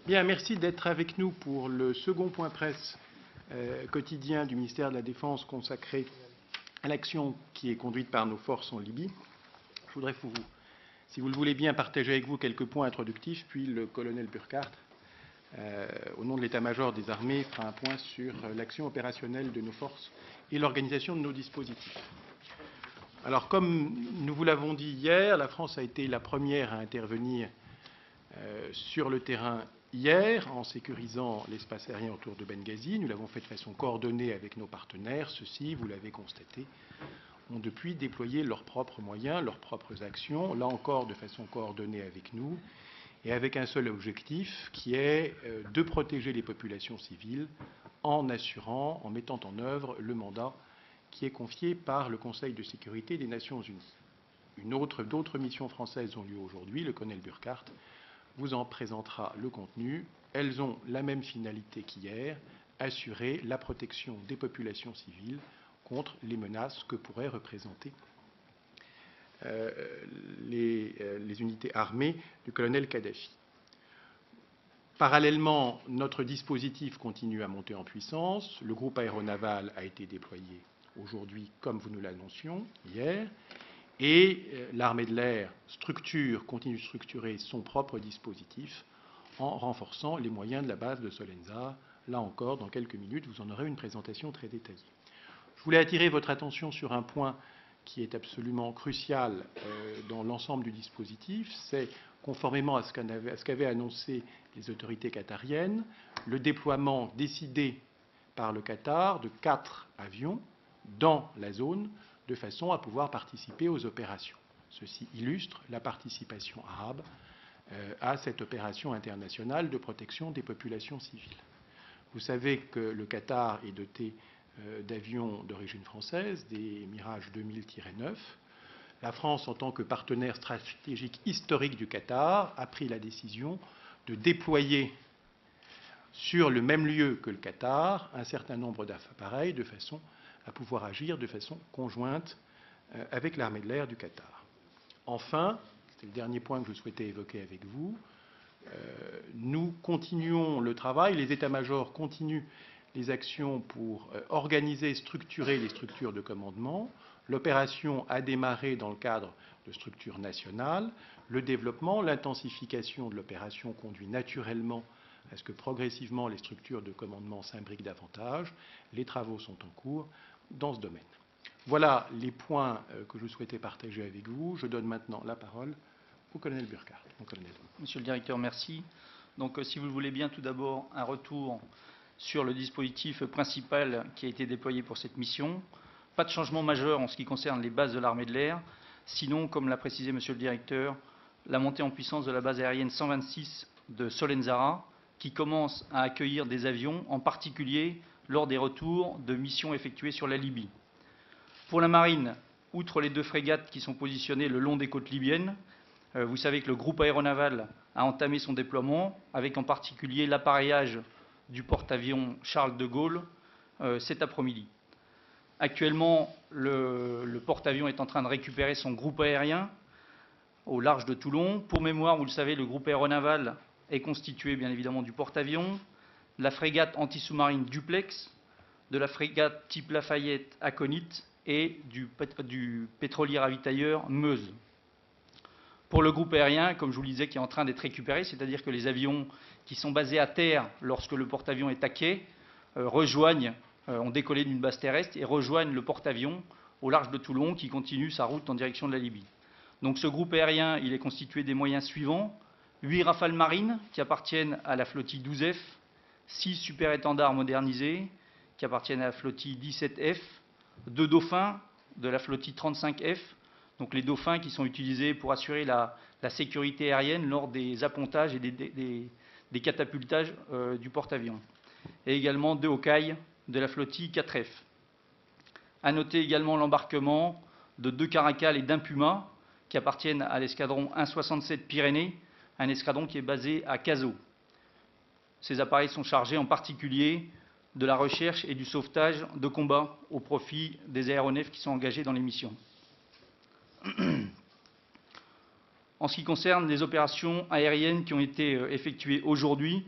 Bien, merci d'être avec nous pour le second point presse quotidien du ministère de la Défense consacré à l'action qui est conduite par nos forces en Libye. Je voudrais, si vous le voulez bien, partager avec vous quelques points introductifs, puis le colonel Burkhardt, au nom de l'état-major des armées, fera un point sur l'action opérationnelle de nos forces et l'organisation de nos dispositifs. Alors, comme nous vous l'avons dit hier, la France a été la première à intervenir sur le terrain hier en sécurisant l'espace aérien autour de Benghazi. Nous l'avons fait de façon coordonnée avec nos partenaires. Ceux-ci, vous l'avez constaté, ont depuis déployé leurs propres moyens, leurs propres actions, là encore de façon coordonnée avec nous, et avec un seul objectif qui est de protéger les populations civiles en assurant, en mettant en œuvre le mandat qui est confié par le Conseil de sécurité des Nations Unies. D'autres missions françaises ont lieu aujourd'hui. Le colonel Burkhardt vous en présentera le contenu. Elles ont la même finalité qu'hier, assurer la protection des populations civiles contre les menaces que pourraient représenter les unités armées du colonel Kadhafi. Parallèlement, notre dispositif continue à monter en puissance. Le groupe aéronaval a été déployé aujourd'hui, comme vous nous l'annoncions hier, et l'armée de l'air continue de structurer son propre dispositif en renforçant les moyens de la base de Solenzara. Là encore, dans quelques minutes, vous en aurez une présentation très détaillée. Je voulais attirer votre attention sur un point qui est absolument crucial dans l'ensemble du dispositif. C'est, conformément à ce qu'avaient annoncé les autorités qatariennes, le déploiement décidé par le Qatar de 4 avions dans la zone de façon à pouvoir participer aux opérations. Ceci illustre la participation arabe à cette opération internationale de protection des populations civiles. Vous savez que le Qatar est doté d'avions d'origine française, des Mirage 2000-9. La France, en tant que partenaire stratégique historique du Qatar, a pris la décision de déployer sur le même lieu que le Qatar un certain nombre d'appareils de façon à pouvoir agir de façon conjointe avec l'armée de l'air du Qatar. Enfin, c'est le dernier point que je souhaitais évoquer avec vous, nous continuons le travail, les états-majors continuent les actions pour organiser, structurer les structures de commandement. L'opération a démarré dans le cadre de structures nationales. Le développement, l'intensification de l'opération conduit naturellement à ce que progressivement les structures de commandement s'imbriquent davantage. Les travaux sont en cours dans ce domaine. Voilà les points que je souhaitais partager avec vous. Je donne maintenant la parole au colonel Burkhardt. Monsieur le directeur, merci. Donc, si vous le voulez bien, tout d'abord, un retour sur le dispositif principal qui a été déployé pour cette mission. Pas de changement majeur en ce qui concerne les bases de l'armée de l'air. Sinon, comme l'a précisé monsieur le directeur, la montée en puissance de la base aérienne 126 de Solenzara, qui commence à accueillir des avions, en particulier lors des retours de missions effectuées sur la Libye. Pour la marine, outre les 2 frégates qui sont positionnées le long des côtes libyennes, vous savez que le groupe aéronaval a entamé son déploiement, avec en particulier l'appareillage du porte-avions Charles de Gaulle cet après-midi. Actuellement, le porte-avions est en train de récupérer son groupe aérien au large de Toulon. Pour mémoire, vous le savez, le groupe aéronaval est constitué bien évidemment du porte-avions, de la frégate anti-sous-marine Duplex, de la frégate type Lafayette Aconite et du pétrolier ravitailleur Meuse. Pour le groupe aérien, comme je vous le disais, qui est en train d'être récupéré, c'est-à-dire que les avions qui sont basés à terre lorsque le porte-avions est à quai ont décollé d'une base terrestre et rejoignent le porte-avions au large de Toulon qui continue sa route en direction de la Libye. Donc ce groupe aérien, il est constitué des moyens suivants. 8 Rafales marines qui appartiennent à la flottille 12F, 6 super-étendards modernisés qui appartiennent à la flottille 17F, 2 Dauphins de la flottille 35F, donc les Dauphins qui sont utilisés pour assurer la sécurité aérienne lors des appontages et des catapultages du porte-avions. Et également 2 Hawkeye de la flottille 4F. À noter également l'embarquement de 2 Caracal et d'un Puma qui appartiennent à l'escadron 167 Pyrénées, un escadron qui est basé à Cazaux. Ces appareils sont chargés en particulier de la recherche et du sauvetage de combat au profit des aéronefs qui sont engagés dans les missions. En ce qui concerne les opérations aériennes qui ont été effectuées aujourd'hui,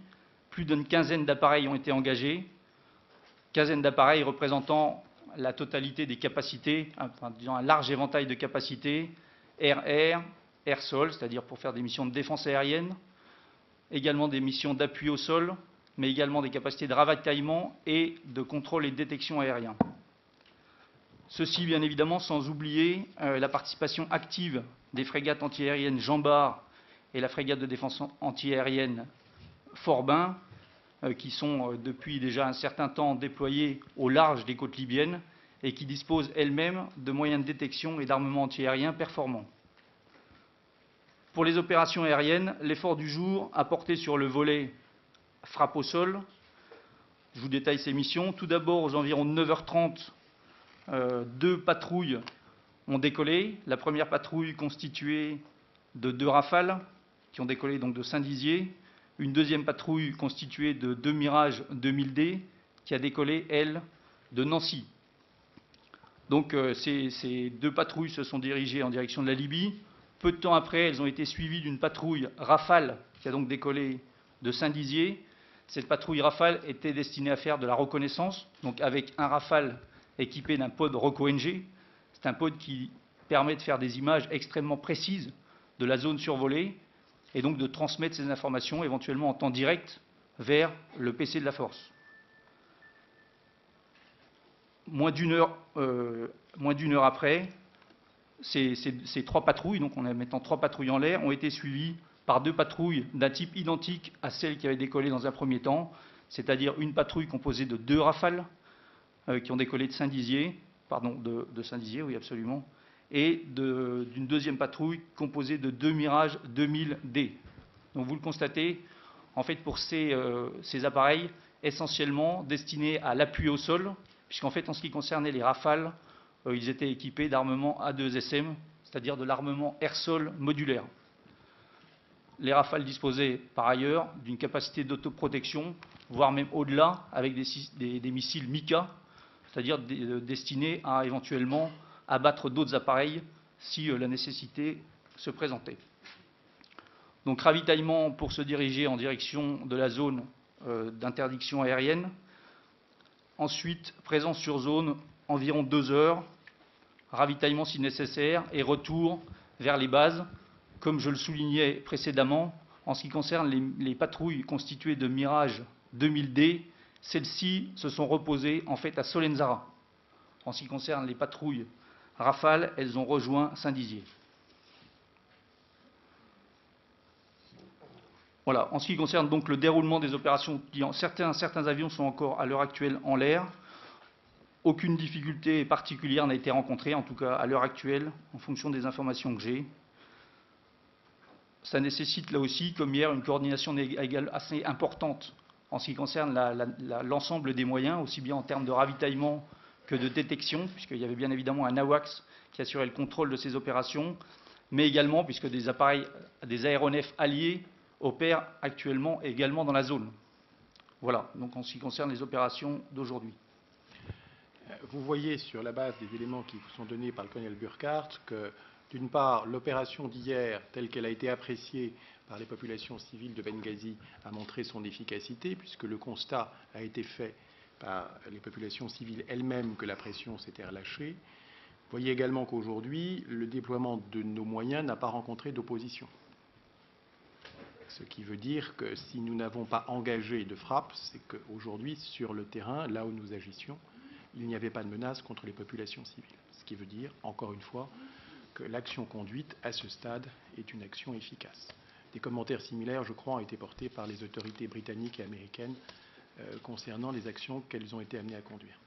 plus d'une quinzaine d'appareils ont été engagés, quinzaine d'appareils représentant la totalité des capacités, enfin, disons un large éventail de capacités, air-air, air-sol, c'est-à-dire pour faire des missions de défense aérienne, également des missions d'appui au sol, mais également des capacités de ravitaillement et de contrôle et de détection aérien. Ceci, bien évidemment, sans oublier la participation active des frégates antiaériennes Jean Bart et la frégate de défense antiaérienne Forbin, qui sont depuis déjà un certain temps déployées au large des côtes libyennes et qui disposent elles-mêmes de moyens de détection et d'armement antiaérien performants. Pour les opérations aériennes, l'effort du jour a porté sur le volet frappe au sol. Je vous détaille ces missions. Tout d'abord, aux environs de 9h30, 2 patrouilles ont décollé. La première patrouille constituée de 2 Rafales qui ont décollé donc de Saint-Dizier. Une deuxième patrouille constituée de 2 Mirage 2000D qui a décollé, elle, de Nancy. Donc ces 2 patrouilles se sont dirigées en direction de la Libye. Peu de temps après, elles ont été suivies d'une patrouille Rafale qui a donc décollé de Saint-Dizier. Cette patrouille Rafale était destinée à faire de la reconnaissance, donc avec un Rafale équipé d'un pod ROC-ONG. C'est un pod qui permet de faire des images extrêmement précises de la zone survolée et donc de transmettre ces informations éventuellement en temps direct vers le PC de la force. Moins d'une heure après, ces 3 patrouilles, donc on est mettant 3 patrouilles en l'air, ont été suivies par 2 patrouilles d'un type identique à celle qui avait décollé dans un premier temps, c'est-à-dire une patrouille composée de 2 Rafales qui ont décollé de Saint-Dizier, de Saint-Dizier, oui absolument, et d'une deuxième patrouille composée de 2 Mirage 2000D. Donc vous le constatez, en fait pour ces appareils essentiellement destinés à l'appui au sol, puisqu'en fait en ce qui concernait les Rafales, ils étaient équipés d'armement A2SM, c'est-à-dire de l'armement air-sol modulaire. Les Rafales disposaient par ailleurs d'une capacité d'autoprotection, voire même au-delà, avec des missiles Mika, c'est-à-dire destinés à éventuellement abattre d'autres appareils si la nécessité se présentait. Donc ravitaillement pour se diriger en direction de la zone d'interdiction aérienne. Ensuite, présence sur zone environ 2 heures, ravitaillement si nécessaire et retour vers les bases. Comme je le soulignais précédemment, en ce qui concerne les patrouilles constituées de Mirage 2000D, celles-ci se sont reposées en fait à Solenzara. En ce qui concerne les patrouilles Rafale, elles ont rejoint Saint-Dizier. Voilà. En ce qui concerne donc le déroulement des opérations, certains avions sont encore à l'heure actuelle en l'air. Aucune difficulté particulière n'a été rencontrée, en tout cas à l'heure actuelle, en fonction des informations que j'ai. Ça nécessite là aussi, comme hier, une coordination assez importante en ce qui concerne l'ensemble des moyens, aussi bien en termes de ravitaillement que de détection, puisqu'il y avait bien évidemment un AWACS qui assurait le contrôle de ces opérations, mais également puisque des aéronefs alliés opèrent actuellement également dans la zone. Voilà, donc en ce qui concerne les opérations d'aujourd'hui. Vous voyez sur la base des éléments qui vous sont donnés par le colonel Burkhardt que, d'une part, l'opération d'hier, telle qu'elle a été appréciée par les populations civiles de Benghazi, a montré son efficacité, puisque le constat a été fait par les populations civiles elles-mêmes que la pression s'était relâchée. Vous voyez également qu'aujourd'hui, le déploiement de nos moyens n'a pas rencontré d'opposition. Ce qui veut dire que si nous n'avons pas engagé de frappe, c'est qu'aujourd'hui, sur le terrain, là où nous agissions, il n'y avait pas de menace contre les populations civiles. Ce qui veut dire, encore une fois, que l'action conduite à ce stade est une action efficace. Des commentaires similaires, je crois, ont été portés par les autorités britanniques et américaines concernant les actions qu'elles ont été amenées à conduire.